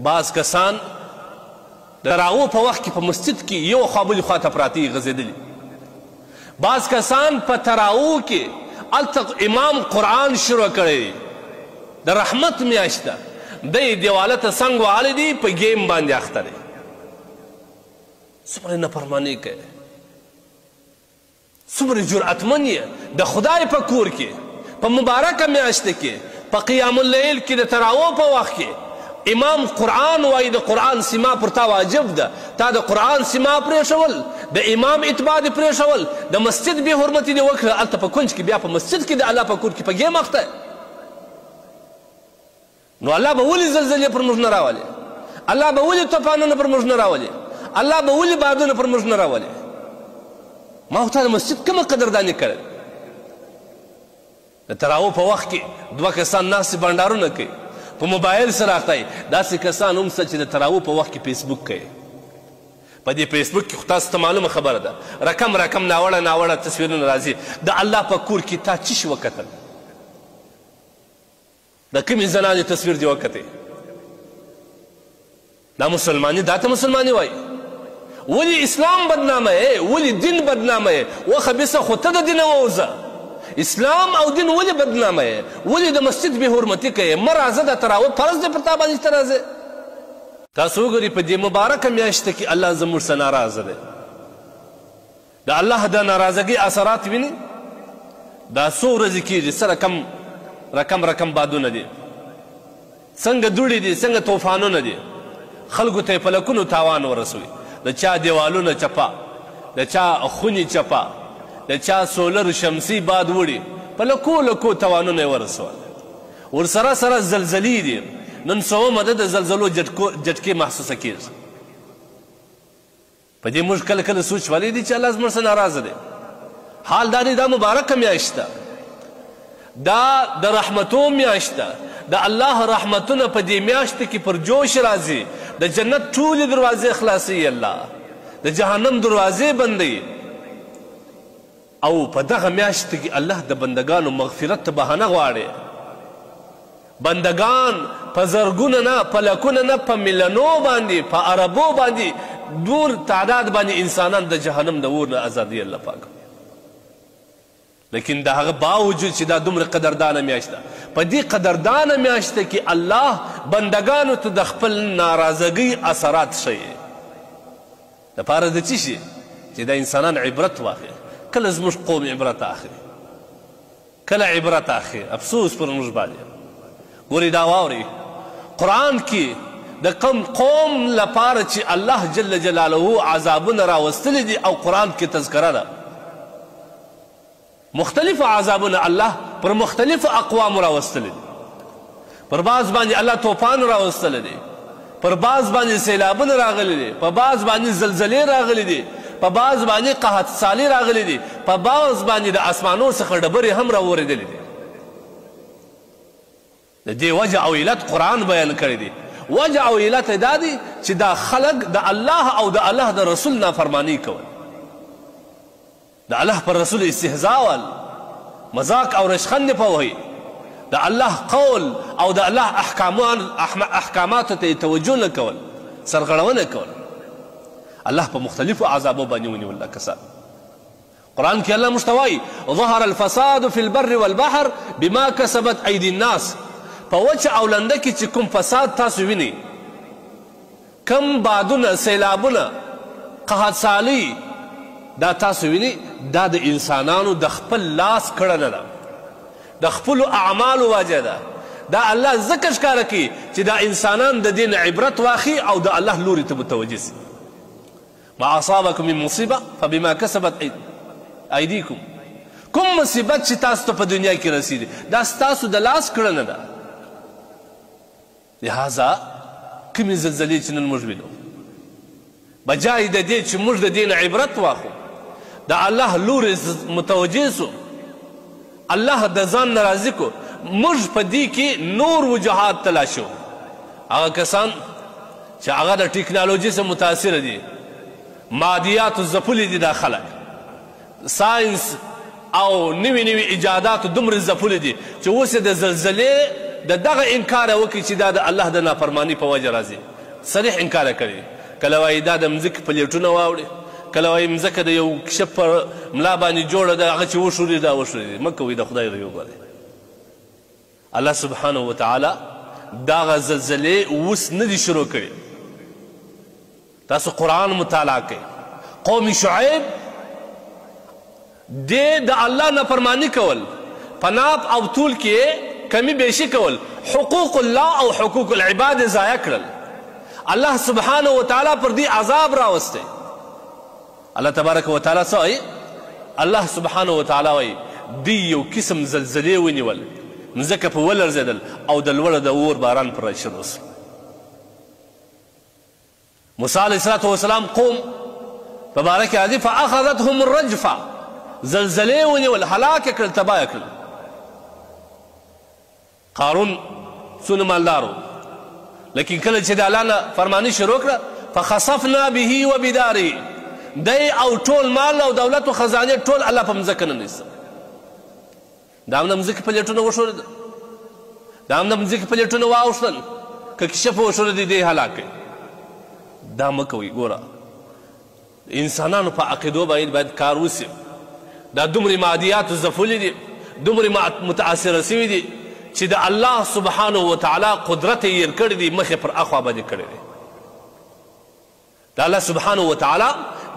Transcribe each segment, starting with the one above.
بعض کسان د راوو په وخت کې په مسجد کې یو خوا بلې خوا ته پراته یي غځېدلي. بعض کسان په تراوو کې هلته امام قرآن شروع کړی دی، د رحمت میاشت ده، دی دیواله ته څنګ وهلی دی، په ګیم باندې اخته دی. څومره نافرماني کوي، څومره جرأتمن یې د خدای په کور کې په مبارکه میاشت کې په قیام اللیل کې د تراوو په وخت کې امام قرآن وایي د قرآن سما پر تا واجب ده. تا د قرآن سما پرېښول، د امام اتباع دې پرېښول، د مسجد بې حرمتي دې وکړه، هلته په کونج کې بیا په مسجد کې د الله په کور کې په ګیم اخته. نو الله به ولې زلزلې پر موږ نه راولي؟ الله به ولې طوفانونه پر موږ نه راولي؟ الله به ولې بادونه پر موږ نه راولي؟ ما خو تا د مسجد کومه قدرداني کړې؟ د تراوو په وخت کې دوه کسان ناستې بنډارونه کوي، په موبایل سره اخته یي. داسې کسان هم شته چې د تراوو په وخت کې فیسبوک کوي. په دې فیسبوک کې خو تاسو ته معلومه خبره ده، رقم ناوړه تصویرونه راځي. د الله په کور کې تا څه شي وکتل؟ د کومې زنانې تصویر دې وکتې؟ دا مسلماني، دا ته مسلماني وایي؟ ولې اسلام بدنامه یې؟ ولې دین بدنامه یې؟ وخبیثه خو ته د دینه ووځه. اسلام او دین ولې بدنامه یې؟ ولې د مسجد بې حرمتي کوې؟ مه راځه، د تراوه فرض دی پر تا باندې ته راځې. تاسو وګورئ په دې مبارکه میاشته کې الله زموږ څه ناراضه دی. د الله د ناراضګۍ اثرات ویني؟ دا څو ورځې کېږي، څه رقم بادونه دي، څنګه دوړې دي، څنګه طوفانونه دي، خلکو ته یې په لکونو تاوان ورسوي. د چا دیوالونه چپه، د چا خونې چپه، د چا سولر شمسي باد وړي، په لکو توانونه یې ورسول. ورسره سره زلزلې دي. نن سومه ده د زلزلو جټکې محسوسه کېږي. په دې موږ کله کله سوچ ولی دی چې الله زموږ څه ناراضه دی. حال دا دی دا مبارکه میاشت ده، دا د رحمتو میاشت ده. د الله رحمتونه په دې میاشت کې پر جوش راځي. د جنت ټولې دروازې خلاصوي الله، د جهنم دروازې بندوي. او په دغه میاشت کې الله د بندگانو مغفرت ته بهانه غواړي. بندگان په زرګونه نه، په لکونه نه، په میلیونو باندې، په اربو باندې، دور تعداد باندې انسانان د جهنم د اور نه ازادي الله پاک. لیکن د هغه باوجود چې دا دومره قدردانه میاشت ده، په دې قدردانه میاشته کې الله بندگانو ته د خپل ناراضګۍ اثرات ښیي. دپاره د څه شي؟ چې د انسانان عبرت واخلي. کله زموږ قوم عبرت اخلي، کله عبرت اخلي. افسوس پر موږ باندې. ګورئ دا واورئ، قرآن کې د کوم قوم لپاره چې الله جل جلاله عذابونه راوستلي دي، او قرآن کې تذکره ده. مختلف عذابونه الله پر مختلف اقوام راوستلي دي. پر بعض باندې الله طوفان راوستلی دی، پر بعض باندې سیلابونه راغلی دي، په بعض باندې زلزلې راغلی دي، په بعض باندې قحط سالي راغلی دي، په بعض باندې د اسمانو څخه ډبرې هم راورېدلې دي. د دې وجه او علت قرآن بیان کړی دی. وجه او علت یې دا دی چې دا خلک د الله او د الله د رسول نافرماني کول، د الله پر رسول استهزاء ول، مذاق او رشخند په وهي، د الله قول او د الله احکاماتو ته توجه نه کول، سرغړونه کول. الله په مختلفو عذابو باندې ونیول دا کسان. قرآن کې الله موږ ته وایي ظهر الفساد فی البر والبحر بما کسبت ایدی الناس. په وچه او لنده کې چې کوم فساد تاسو وینئ، کم بادونه، سیلابونه، قحط سالي، دا تاسو وینئ، دا د انسانانو د خپل لاس کړنه ده، د خپلو اعمالو وجه ده. دا الله ځکه ښکاره کوي چې دا انسانان د دې نه عبرت واخلي او د الله لوري ته متوجه سي. ما اصابکم من مصیبه فبما کسبت ایدیکم. کوم مصیبت چې تاسو ته په دنیا کې رسیدي، دا ستاسو د لاس کړنه ده. لهذا کومې زلزلې چې نن موږ وینو، بجای د دې چې موږ د دې نه عبرت واخلو، د الله لوري متوجه سو، الله د ځان نه راضي کو، موږ په دې کې نور وجوهات تلاشو. هغه کسان چې هغه د ټکنالوژي سره متاثره دي، مادیاتو ځپلي دي دا خلک، ساینس او نوي ایجاداتو دومره ځپلي دي چې اوس یې د زلزلې د دغه انکار یې وکړي چې دا د الله د نافرماني په وجه راځي صریح انکار یې کړی کله وایي دا د مځکې پلیټونه واوړي کله وایي مځکه د یو کشپ پر ملا باندې جوړه ده هغه چې وشوري دا وشوري مه کوئ د خدای غږ وګورئ الله سبحانه وتعالی دغه زلزلې اوس نه دي شروع کړي تاسو قرآن مطالعه کوئ قوم شعیب دې د الله نافرماني کول په ناپ او طول کې کمی بیشي کول حقوق الله او حقوق العباد ضایع کړل الله سبحانه وتعالی پر دې عذاب راوستی الله تبارک وتعالی څه وایي الله سبحانه وتعالی وایي دوی یو قسم زلزلې ونیول مځکه په ولرزېدل او د لوړه د اور باران پر راشروع سو موسی علیه السلام قوم په باره کې راځي فاخذتهم الرجفه زلزلې ونیول هلاک یې کړل تباه یې کړل قارون څونه مالدار لیکن کله چې د الله نه فرماني شروع کړه فخسفنا به وبداره دی او ټول مال او دولت و خزانې ټول الله په مځکه ننیسته دا هم د مځکې پلیټونه وښورېده دا هم د مځکې پلیټونه واوښتل که کشف وښورېدې دی هلاک کوي دا مه کوئ ګوره انسانانو په عقیدو باید کار وسي دا دومرې مادیاتو ځپلي دي دومرې متاثره سوي دي چې د الله سبحانه وتعالی قدرت یې هېر کړی دی مخې پر اخوا باندې کړی دی د الله سبحانه وتعالی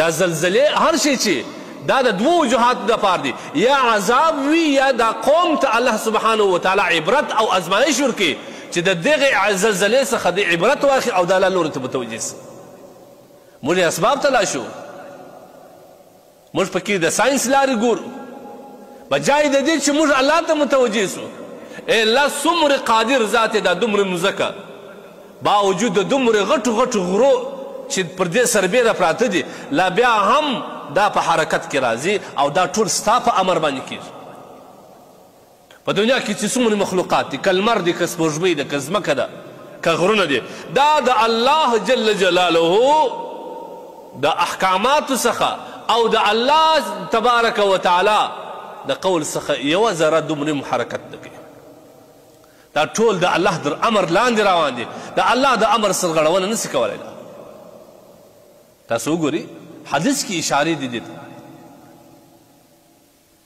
دا زلزلې هر شی چې دا د دوو وجوهاتو دپاره دي یا عذاب وي یا دا قوم ته الله سبحانه وتعالی عبرت او ازمایش ورکړي چې د دغې زلزلې څخه د عبرت واخلي او د الله لوري ته متوجه سي موږ اسباب ته لا شو موږ پکې د ساینس لارې ګورو بجای د دې چې موږ الله ته متوجه سو الله څومره قادر ذات دا دومره مځکه باوجود د دومره غټو غټو غرو چې پر دې سربیره پراته دي لا بیا هم دا په حرکت کې راځي او دا ټول ستا په امر باندې کېږي په دنیا کې چې څومره مخلوقات دي که لمر دی که سپوږمۍ ده که ځمکه ده که غرونه دي دا د الله جل جلاله د احکاماتو څخه او د الله تبارک وتعالی د قول څخه یوه ذره دومره حرکت نه کوي دا ټول د الله در امر لاندې روان دي د الله د امر سرغړونه نسي کولی تاسو وګورئ حدیث کې اشارې دي دې ته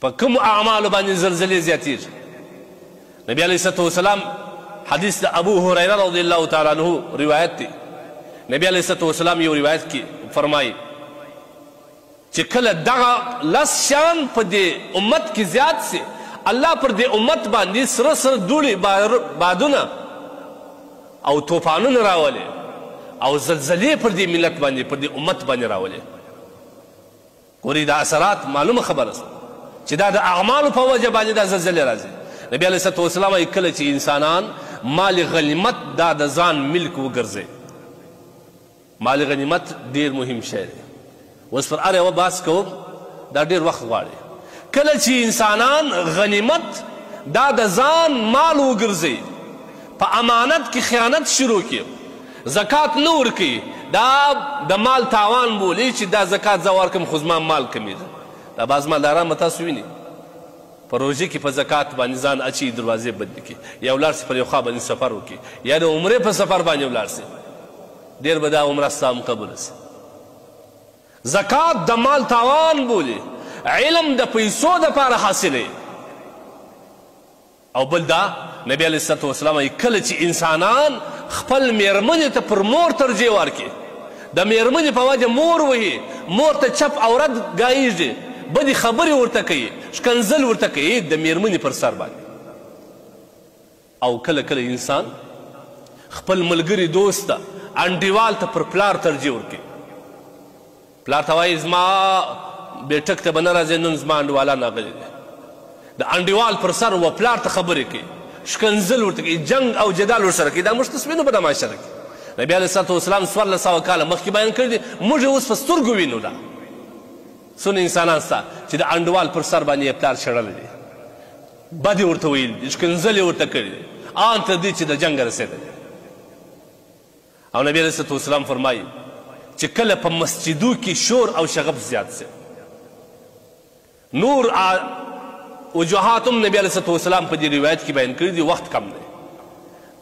په کومو اعمالو باندې زلزلې زیاتېږي نبي علیه الصلاة والسلام حدیث د ابو هریره رضی الله تعالی عنه روایت دی نبی علیه الصلاة والسلام یو روایت کې فرمایي چې کله دغه لس شیان په دې امت کې زیات سي الله پر دې امت باندې سره سره دوړې بادونه او طوفانونه راولي او زلزلې پر دې ملت باندې پر دې امت باندې راولي ګورئ دا اثرات معلومه خبره سوه چې دا د اعمالو په وجه باندې دا زلزلې راځي نبي علیه الصلاة والسلام وایي کله چې انسانان مال غنیمت دا د ځان ملک وګرځي مال غنیمت ډېر مهم شی دی اوس پر هر یوه بحث کوم دا ډېر وخت غواړي کله چې انسانان غنیمت دا د ځان مال وګرځي په امانت کې خیانت شروع کړي زکات نه ورکوي دا د مال تاوان بولي چې دا زکات زه ورکړم خو زما مال کمیږي دا بعض مالداران به تاسو وینئ په روژې کې په زکات باندې ځان اچي دروازې بندې کړي یا ولاړ سي پر یو خوا باندې سفر وکړي یا د عمرې په سفر باندې ولاړ سي ډېر به دا عمره ستا هم قبوله سي زکات د مال تاوان بولي علم د پیسو دپاره حاصلوي او بل دا نبی علیه الصلاة والسلام کله چې انسانان خپل میرمنې ته پر مور ترجیح ورکړي د میرمنې په وجه مور وهي مور ته چپ عورت ګایږي بدې خبرې ورته کوي شکنځل ورته کوي د میرمنې پر سر باندې او کله کله انسان خپل ملګري دوست ته انډیوال ته پر پلار ترجیح ورکوي پلار ته وایي زما بیټک ته به نه راځې نن زما انډیوالان راغلي دي د انډیوال پر سر و پلار ته خبرې کوي شکنځل ورته کوي جنګ او جدال ورسره کوي دا موږ تصویرونه په د معاشره کې نبي علیه الصلاة والسلام 1400 کاله مخکې بیان کړي دي موږ یې اوس په سترګو وینو دا څونه انسانان سته چې د انډیوال پر سر باندې یې پلار شړلی دی بد یې ورته ویلي دي شکنځل یې ورته کړي دي ان تر دې چې د جنګ رسېدلی او نبي علیه الصلاة والسلام فرمایي چې کله په مسجدو کې شور او شغب زیات سي نور وجوهات هم نبي علیه الصلاة والسلام په دې روایت کې بیان کړي دي وخت کم دی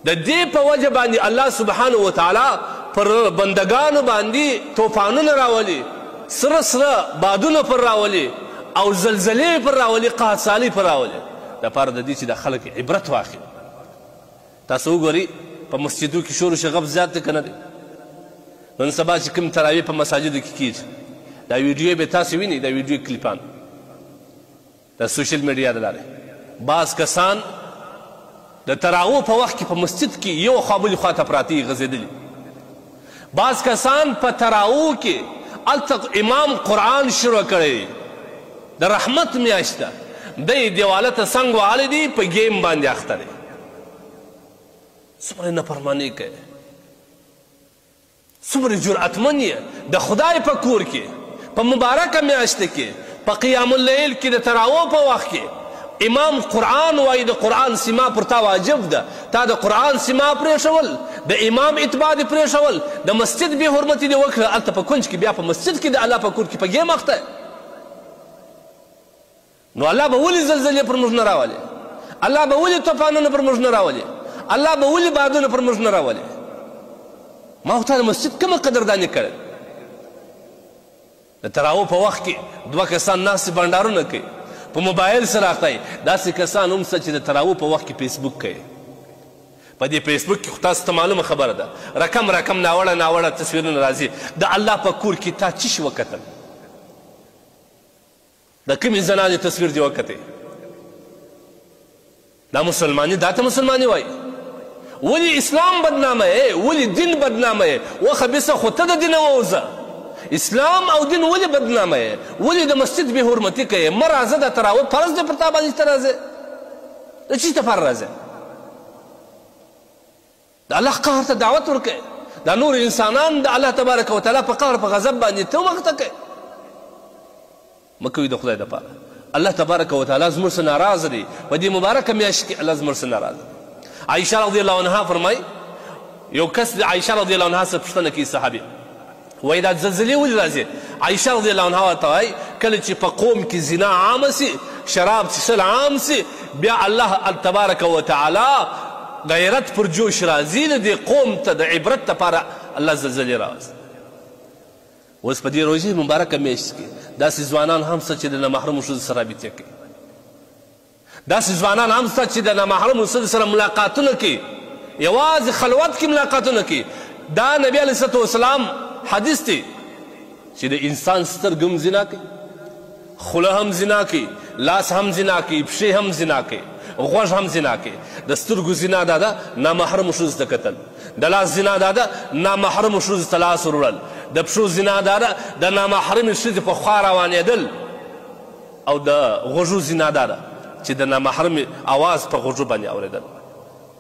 د دې په وجه باندې الله سبحانه وتعالی پر بندگانو باندې طوفانونه راولي، سره سره بادونه پر راولي او زلزلې پر راولي، قحطسالي پر راولي، دپاره د دې چې د خلک عبرت واخلي. تاسو وګورئ په مسجدو کې شور و شغب زیات دی که نه دی؟ نن سبا چې کوم تراویح په مساجدو کې کېږي، دا ویډیو به تاسو وینئ، دا ویډیو کلیپان د سوشل میډیا د لارې بعض کسان د تراویح په وخت کې په مسجد کې یو خوا بلې خوا ته پراته یي غځېدلي. بعض کسان په تراویح کې هلته امام قرآن شروع کړی، د رحمت میاشت ده، دی دیواله ته څنګ وهلی دی، په ګیم باندې اخته دی. څومره نافرماني کوي، څومره جرأتمن یې د خدای په کور کې په مبارکه میاشت کې په قیام اللیل کې د تراویح په وخت کې امام قرآن وایي، د قرآن سیما پر تا واجب ده، تا د قرآن سیما پرېښول، د امام اتباع دې پرېښول، د مسجد بې حرمتي دې وکړه، هلته په کونج کې بیا په مسجد کې د الله په کور کې په ګیم اخته. نو الله به ولې زلزلې پر موږ نه راولي؟ الله به ولې طوفانونه پر موږ نه راولي؟ الله به ولې بادونه پر موږ نه راولي؟ ما خو تا د مسجد کومه قدرداني کړې؟ د تراویح په وخت کې دوه کسان ناستې بنډارونه کوي، په موبایل سره اخته یي. داسې کسان هم شته چې د تراویح په وخت کې فیسبوک کوي. په دې فیسبوک کې خو تاسو ته معلومه خبره ده، رقم ناوړه ناوړه تصویرونه راځي. د الله په کور کې تا څه شي وکتل؟ د کومې زنانې تصویر دې وکتې؟ دا مسلماني، دا ته مسلماني وایي؟ ولې اسلام بدنامه یې؟ ولې دین بدنامه یې؟ وخبیثه خو ته د دینه ووځه. اسلام او دین ولې بدنامه یې؟ ولې د مسجد بې حرمتي کوې؟ مه راځه، د تراویح فرض دی پر تا باندې چې ته راځې. د چی دپاره راځې؟ د الله قهر ته دعوت ورکوې. دا نور انسانان د الله تبارک وتعالی په قهر په غضب باندې ته مخته کوې. مه کوئ د خدای دپاره. الله تبارک وتعالی زموږ څخه ناراضه دی. په دې مبارکه میاشت کې الله زموږ څخه ناراضه. عایشه رضی الله عنها فرمایي، یو کس د عایشه رضی الله عنها څخه پوښتنه کوي صحابي، وایي دا زلزلې ولې راځي؟ عایشه رضی الله عنها ورته وایي کله چې په قوم کې زنا عامه سي، شراب څښل عام سي، بیا الله تبارک وتعالی غیرت پر جوش راځي، د دې قوم ته د عبرت دپاره الله زلزلې راوځي. اوس په دې روژې مبارکه میاشت کې داسې ځوانان هم شته چې د نامحرمو ښځو سره رابطې کوي. داسې ځوانان هم شته چې د نامحرمو ښځو سره ملاقاتونه کوي، یوازې خلوت کې ملاقاتونه کوي. دا نبی علیه الصلاة والسلام حدیث دی چې د انسان سترګې هم زنا کوي، خوله هم زنا کوي، لاس هم زنا کوي، پښې هم زنا کوي، غوږ هم زنا کوي. د سترګو زنا دا ده نامحرمو ښځو ته کتل، د لاس زنا دا ده نامحرمو ښځو ته لاس وروړل، د پښو زنا دا ده د نامحرمې ښځې په خوا روانېدل، او د غوږو زنا دا ده چې د نامحرمې اواز په غوږو باندې اورېدل.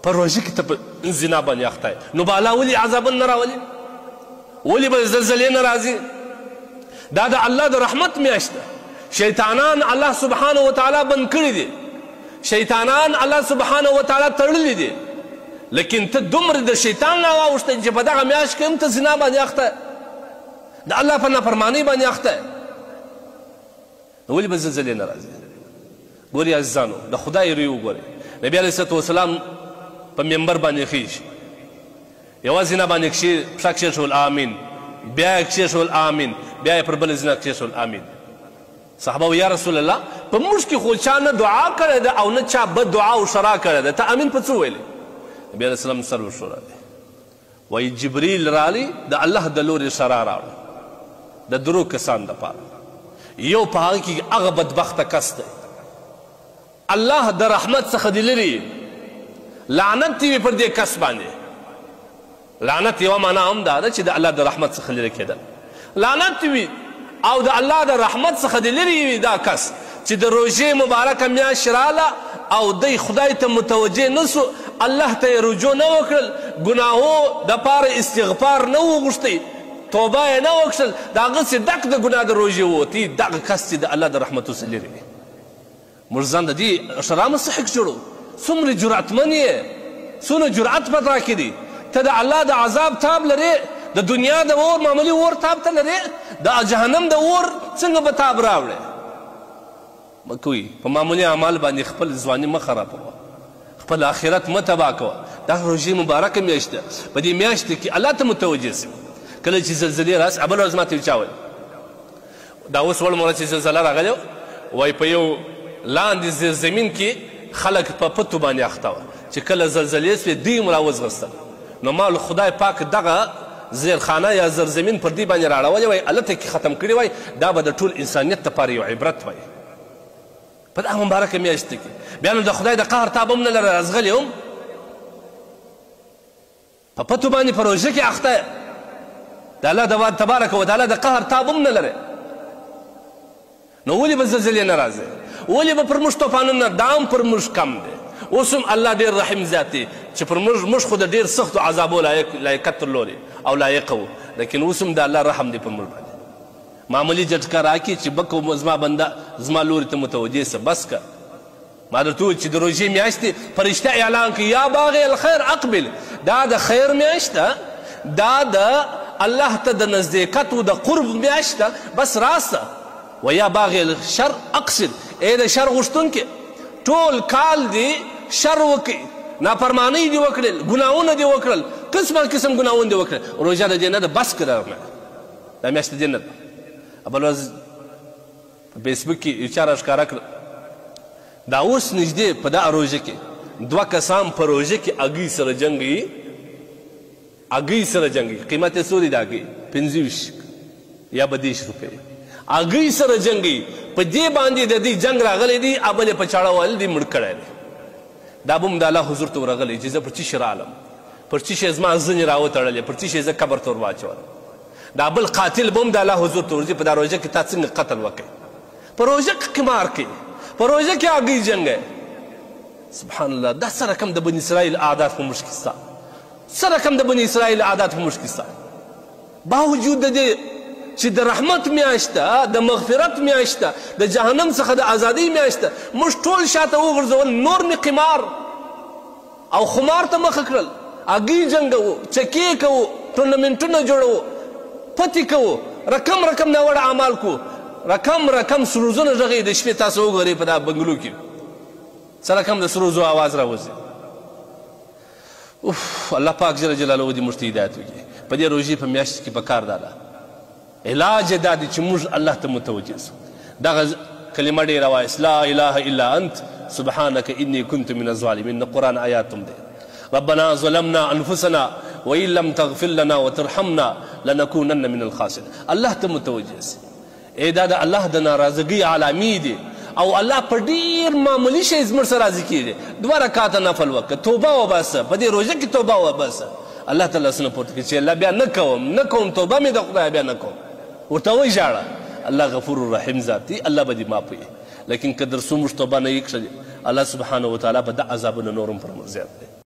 په روژه کې ته په زنا باندې اخته یې، نو به الله ولې عذابونه نه راولي؟ ولې به زلزلې نه راځي؟ دا د الله د رحمت میاشت ده. شیطانان الله سبحانه وتعالی بند کړي دي، شیطانان الله سبحانه وتعالی تړلي دي، لیکن ته دومره د شیطان نه واوښته چې په دغه میاشت کې هم ته زنا باندې اخته، د الله په نافرمانۍ باندې اخته. ولې به زلزلې نه راځي؟ ګورئ عزیزانو، د خدای روی وګورئ. نبي علیه الصلاة والسلام په منبر باندې خیږي، یوه زنا باندې پښه کښېښول آمین، بیا یې کښېښول آمین، بیا یې پر بله زنا کښېښول آمین. صحابه و یا رسول الله په موږ کې خو چا نه دعا کړې ده او نه چا بد دعا او شرا کړې ده، ته امین په څه ویلې؟ نبي علیه السلام سر وښورولی، وایي جبریل رالی د الله د لورې شرا راوړه د درو کسان دپاره. یو په هغه کې هغه بدبخته کس دی الله د رحمت څخه دې لرې، لعنت دې وي پر دې کس باندې. لعنت یوه معنا هم دا ده چې د الله د رحمت څخه لرې کېدل. لعنت وي او د الله د رحمت څخه دې لرې وي دا کس چې د روژې مبارکه میاشت راله او دی خدای ته متوجه نه سو، الله ته یې رجوع نه وکړل، ګناهو دپاره استغفار نه وغوښتی، توبه یې نه وکړل، د هغه څه ډک د ګناه د روژې ووتی، دغه کس چې د الله د رحمتو څخه لرې وي. موږ ځان د دې شرامت څخه حق جوړو. څومره جرأتمن یې، څومره جرأت په تا کې دی. ته د الله د عذاب تاب لرې، د دنیا د اور معمولي اور تاب ته لرې، د جهنم د اور څنګه به تاب راوړې؟ مه کوئ، په معمولي اعمال باندې خپل ځواني مه خرابوه، خپل آخرت مه تباه کوه، دا روژې مبارکه میاشت ده. په دې میاشت کې الله ته متوجه سي. کله چې زلزلې راسي بله ورځ ماته چا ویل دا اوس وړ مره چې زلزله راغلې وایي په یو لاندې زیرزمین کې خلک په پتو باندې اخته وه چې کله زلزلې سوې دوی هم راوځغستل. نو ما خدای پاک دغه زیرخانه یا زرزمین پر دې باندې راړولې وای هلته کې ختم کړي وای دا به د ټول انسانیت دپاره یو عبرت وای په دغه مبارکه میاشت کې. بیا نو د خدای د قهر تاب هم نه لري راځغلې هم په پتو باندې په روژه کې اخته د الله تبارک وتعالی د قهر تاب هم نه لري. نو ولې به زلزلې نه راځي؟ ولې به پر موږ طوفانونه دا هم پر موږ کم دی. اوس هم الله ډېر رحیم ذات دی چې پر موږ خو د ډېر سختو عذابو لایقت درلودې او لایقه وو، لیکن اوس هم د الله رحم دی پر موږ باندې. معمولی جټکه راکړي چې بکو زما بنده زما لوري ته متوجه سه بس که. ما درته وویل چې د روژې میاشت دی فرشته اعلان کوي یا باغی الخیر اقبل. دا د خیر میاشت ده، دا د الله ته د نزدېکت و د قرب میاشت ده. بس راسته و یا باغی الشر اقصد. ای د شر غوښتونکې ټول کال دی شر وکړي، نافرمانۍ دې وکړل، ګناهونه دې وکړل، قسم قسم ګناهونه دې وکړل. روژه د دې نه ده، بس که دا میاشت د دې نه ده. بله ورځ په فیسبوک کې یو چا راښکاره کړه دا اوس نږدې په دغه روژه کې 2 کسان په روژه کې هګۍ سره جنګوي، هګۍ سره جنګوي. قیمت یې څو دی د هګۍ؟ 25 یا 32 روپۍ. هګۍ سره جنګوي، په دې باندې د دې جنګ راغلی دی، بل یې په چاړه وهل دی، مړ کړی دی. دا به هم د الله حضور ته ورغلی چې زه پر څه شي رالم، پر څه شي زما ځنې راوتړلې، پر څه شي زه قبر ته ور واچولم. دا بل قاتل به هم د الله حضور ته ورځي په دا روژه کې تا څنګه قتل وکړي، په روژه کې قمار کوي، په روژه کې هګۍ جنګی. سبحان الله. دا څه رقم د بني اسرائیل عادات په موږ کې سته، څه رقم د بني اسرائیل عادات په موږ کې سته. باوجود د دې چې د رحمت میاشت ده، د مغفرت میاشت ده، د جهنم څخه د ازادۍ میاشت ده، موږ ټول شاته وغورځول، نور مې قمار او خمار ته مخه کړل، هګۍ جنګوو، چکې کوو، ټورنمنټونه جوړوو، پتې کوو، رقم رقم ناوړه اعمال کوو، رقم رقم سروزونه غږوي. د شپې تاسو وګورئ په دا بنګلو کې څه رقم د سروزو آواز راوځي. الله پاک جل جلاله دې موږ ته هدایت وکړي. په دې روژې په میاشت کې پکار دا ده علاج یې دا دی چې موږ الله ته متوجه سو. دغه کلمه ډېره وایست لا اله الا انت سبحانک انی کنت من الظالمین. د قرآن آیات هم دی. ربنا ظلمنا انفسنا وان لم تغفر لنا وترحمنا لنكونن من الخاسرین. الله ته متوجه سي. دا د الله د ناراضګۍ علامې دي او الله په ډېر معمولي شی زموږ سره راضي کېږي. 2 رکعاته نفل وکړه، توبه وباسه، په دې روژه کې توبه وباسه. الله تعالی لاسونه پورته کړي چې الله بیا نه کوم توبه مې د خدای بیا نه کوم، ورته وژاړه. الله غفور رحیم ذات دی، الله به دې معاف کړي. لیکن که در څو موږ توبه نه یې کړلې الله سبحانه وتعالی به د عذابونه نور هم پر موږ زیات دی.